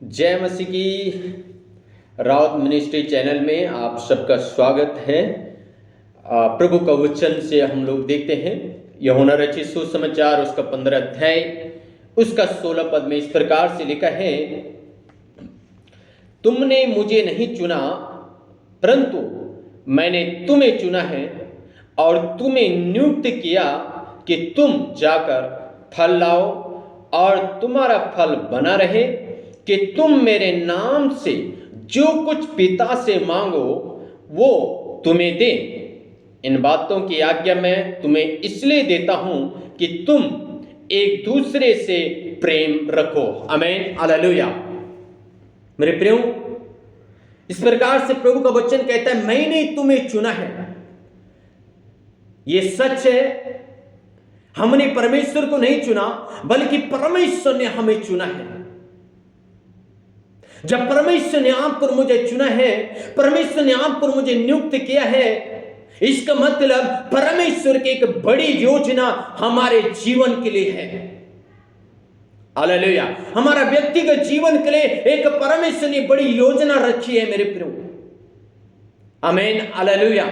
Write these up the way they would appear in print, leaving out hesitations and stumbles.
जय मसीह की। Raut ministry channel में आप सबका स्वागत है। प्रभु का वचन से हम लोग देखते हैं यूहन्ना रचित सुसमाचार उसका 15 अध्याय उसका 16 पद में इस प्रकार से लिखा है, तुमने मुझे नहीं चुना परंतु मैंने तुम्हें चुना है और तुम्हें नियुक्त किया कि तुम जाकर फल लाओ और तुम्हारा फल बना रहे, कि तुम मेरे नाम से जो कुछ पिता से मांगो वो तुम्हें दे। इन बातों की आज्ञा मैं तुम्हें इसलिए देता हूं कि तुम एक दूसरे से प्रेम रखो। आमीन, हालेलुया। मेरे प्रियो, इस प्रकार से प्रभु का वचन कहता है, मैंने तुम्हें चुना है। यह सच है, हमने परमेश्वर को नहीं चुना बल्कि परमेश्वर ने हमें चुना है। जब परमेश्वर ने आपको और मुझे चुना है, परमेश्वर ने आपको और मुझे नियुक्त किया है, इसका मतलब परमेश्वर की एक बड़ी योजना हमारे जीवन के लिए है। हालेलुया। हमारा व्यक्तिगत जीवन के लिए एक परमेश्वर ने बड़ी योजना रखी है मेरे प्रियो। आमीन, हालेलुया।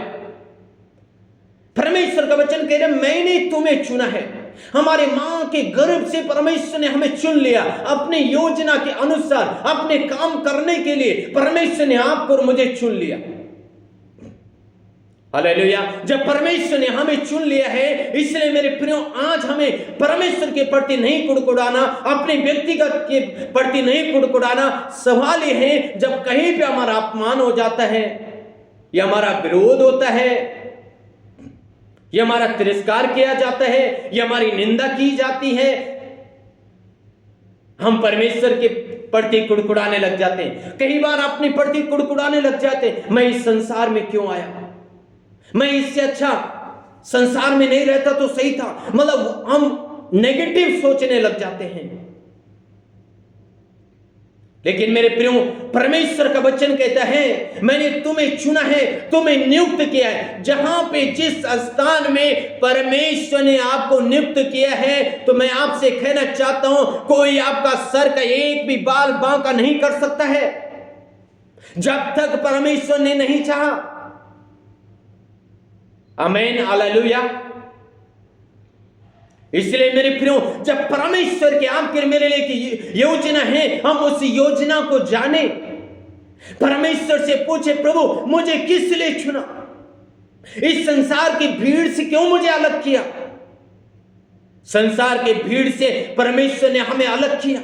परमेश्वर का वचन कह रहा है, मैंने तुम्हें चुना है। हमारे मां के गर्भ से परमेश्वर ने हमें चुन लिया अपने योजना के अनुसार, अपने काम करने के लिए परमेश्वर ने आपको और मुझे चुन लिया। हालेलुया। जब परमेश्वर ने हमें चुन लिया है, इसलिए मेरे प्रियो आज हमें परमेश्वर के प्रति नहीं कुड़कुड़ाना, अपने व्यक्तिगत के प्रति नहीं कुड़कुड़ाना। सवाल यह है, जब कहीं पे हमारा अपमान हो जाता है या हमारा विरोध होता है या हमारा तिरस्कार किया जाता है या हमारी निंदा की जाती है, हम परमेश्वर के प्रति कुड़कुड़ाने लग जाते हैं। कई बार अपने प्रति कुड़कुड़ाने लग जाते हैं, मैं इस संसार में क्यों आया, मैं इससे अच्छा संसार में नहीं रहता तो सही था। मतलब हम नेगेटिव सोचने लग जाते हैं। लेकिन मेरे प्रियो, परमेश्वर का वचन कहता है, मैंने तुम्हें चुना है, तुम्हें नियुक्त किया है। जहां पे जिस स्थान में परमेश्वर ने आपको नियुक्त किया है, तो मैं आपसे कहना चाहता हूं, कोई आपका सर का एक भी बाल बांका नहीं कर सकता है जब तक परमेश्वर ने नहीं चाहा। आमीन, हालेलुया। इसलिए मेरे प्रियो, जब परमेश्वर के आपके मेरे लिए की योजना है, हम उस योजना को जाने, परमेश्वर से पूछे, प्रभु मुझे किस लिए चुना, इस संसार की भीड़ से क्यों मुझे अलग किया। संसार की भीड़ से परमेश्वर ने हमें अलग किया।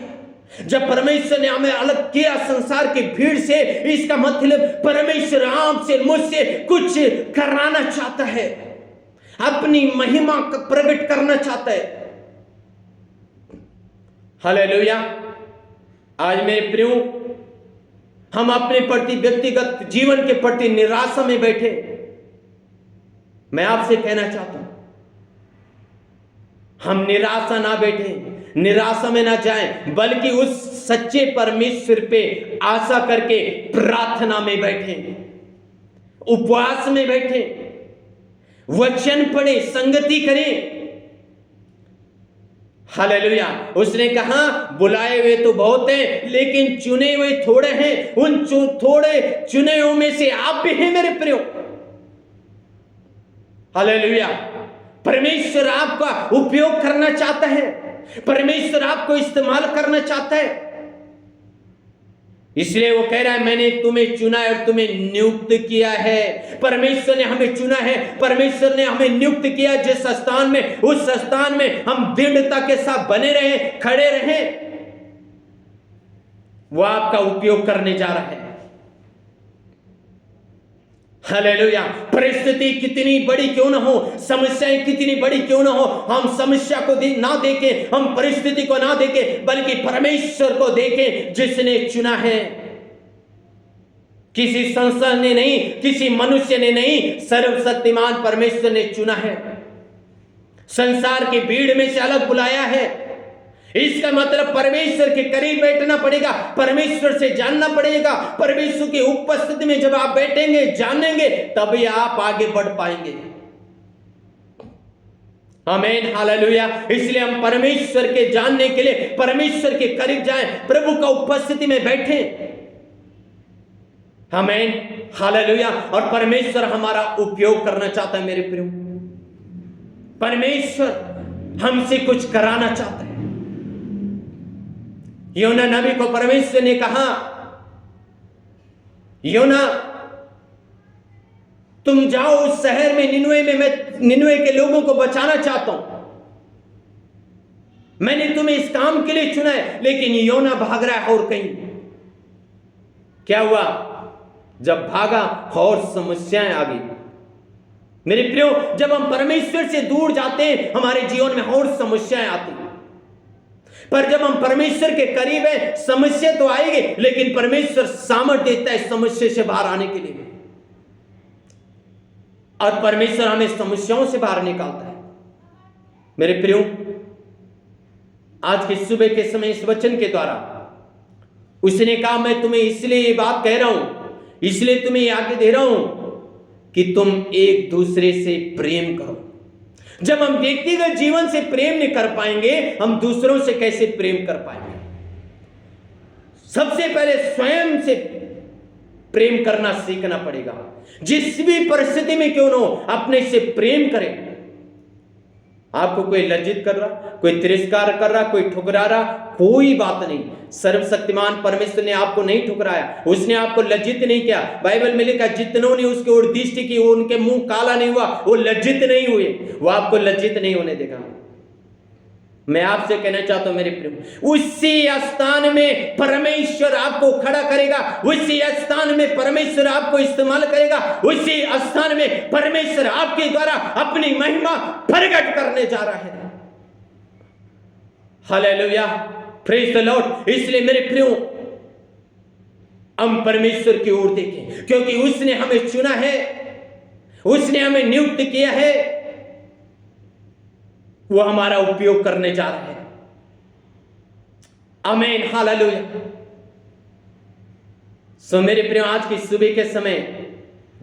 जब परमेश्वर ने हमें अलग किया संसार की भीड़ से, इसका मतलब परमेश्वर आपसे मुझसे कुछ कराना चाहता है, अपनी महिमा का प्रकट करना चाहता है। हालेलुया। आज मेरे प्रियो, हम अपने प्रति व्यक्तिगत जीवन के प्रति निराशा में बैठे। मैं आपसे कहना चाहता हूं, हम निराशा ना बैठे, निराशा में ना जाएं, बल्कि उस सच्चे परमेश्वर पे आशा करके प्रार्थना में बैठे, उपवास में बैठे, वचन पढ़े, संगति करें। हालेलुया। उसने कहा, बुलाए हुए तो बहुत हैं लेकिन चुने हुए थोड़े हैं। उन थोड़े चुने हुए में से आप भी हैं मेरे प्रियो। हालेलुया। परमेश्वर आपका उपयोग करना चाहता है, परमेश्वर आपको इस्तेमाल करना चाहता है। इसलिए वो कह रहा है, मैंने तुम्हें चुना है और तुम्हें नियुक्त किया है। परमेश्वर ने हमें चुना है, परमेश्वर ने हमें नियुक्त किया। जिस स्थान में, उस स्थान में हम दृढ़ता के साथ बने रहे, खड़े रहे, वो आपका उपयोग करने जा रहा है। हालेलुया। परिस्थिति कितनी बड़ी क्यों ना हो, समस्याएं कितनी बड़ी क्यों ना हो, हम समस्या को ना देखें, हम परिस्थिति को ना देखें, बल्कि परमेश्वर को देखें जिसने चुना है। किसी संस्था ने नहीं, किसी मनुष्य ने नहीं, सर्वशक्तिमान परमेश्वर ने चुना है। संसार की भीड़ में से अलग बुलाया है। इसका मतलब परमेश्वर के करीब बैठना पड़ेगा, परमेश्वर से जानना पड़ेगा। परमेश्वर की उपस्थिति में जब आप बैठेंगे, जानेंगे, तभी आप आगे बढ़ पाएंगे। आमीन, हालेलुया। इसलिए हम परमेश्वर के जानने के लिए परमेश्वर के करीब जाएं, प्रभु का उपस्थिति में बैठें। आमीन, हालेलुया। और परमेश्वर हमारा उपयोग करना चाहता है मेरे प्रियो। परमेश्वर हमसे कुछ कराना चाहता है। योना नबी को परमेश्वर ने कहा, योना तुम जाओ उस शहर में निनवे में, मैं निनवे के लोगों को बचाना चाहता हूं, मैंने तुम्हें इस काम के लिए चुना है। लेकिन योना भाग रहा है और कहीं। क्या हुआ? जब भागा और समस्याएं आ गई। मेरे प्रियो, जब हम परमेश्वर से दूर जाते हैं हमारे जीवन में और समस्याएं आती हैं। पर जब हम परमेश्वर के करीब हैं, समस्या तो आएगी, लेकिन परमेश्वर सामर्थ्य देता है समस्या से बाहर आने के लिए। और परमेश्वर हमें समस्याओं से बाहर निकालता है। मेरे प्रियो, आज के सुबह के समय इस वचन के द्वारा उसने कहा, मैं तुम्हें इसलिए ये बात कह रहा हूं, इसलिए तुम्हें ये आज्ञा दे रहा हूं कि तुम एक दूसरे से प्रेम करो। जब हम व्यक्तिगत जीवन से प्रेम नहीं कर पाएंगे, हम दूसरों से कैसे प्रेम कर पाएंगे? सबसे पहले स्वयं से प्रेम करना सीखना पड़ेगा। जिस भी परिस्थिति में क्यों न हो, अपने से प्रेम करें। आपको कोई लज्जित कर रहा, कोई तिरस्कार कर रहा, कोई ठुकरा रहा, कोई बात नहीं। सर्वशक्तिमान परमेश्वर ने आपको नहीं ठुकराया, उसने आपको लज्जित नहीं किया। बाइबल में लिखा, जितनों ने उसकी ओर दृष्टि की उनके मुंह काला नहीं हुआ, वो लज्जित नहीं हुए। वो आपको लज्जित नहीं होने देगा। मैं आपसे कहना चाहता हूं मेरे प्रिय, उसी स्थान में परमेश्वर आपको खड़ा करेगा, उसी स्थान में परमेश्वर आपको इस्तेमाल करेगा, उसी स्थान में परमेश्वर आपके द्वारा अपनी महिमा प्रकट करने जा रहा है। Hallelujah, praise the Lord. इसलिए मेरे प्रियो, हम परमेश्वर की ओर देखें, क्योंकि उसने हमें चुना है, उसने हमें नियुक्त किया है, वो हमारा उपयोग करने जा रहा है। आमीन, हालेलुया। सो मेरे प्रिय, आज की सुबह के समय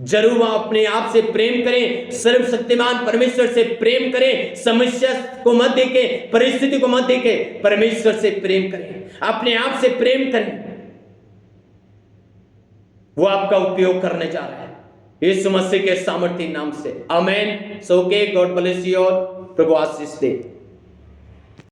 जरूर अपने आप से प्रेम करें, सर्वशक्तिमान परमेश्वर से प्रेम करें। समस्या को मत देके, परिस्थिति को मत देके, परमेश्वर से प्रेम करें, अपने आप से प्रेम करें। वो आपका उपयोग करने जा रहा है यीशु मसीह के सामर्थ्य नाम से। आमीन। सो के God bless you all. Prabhu Ashish they.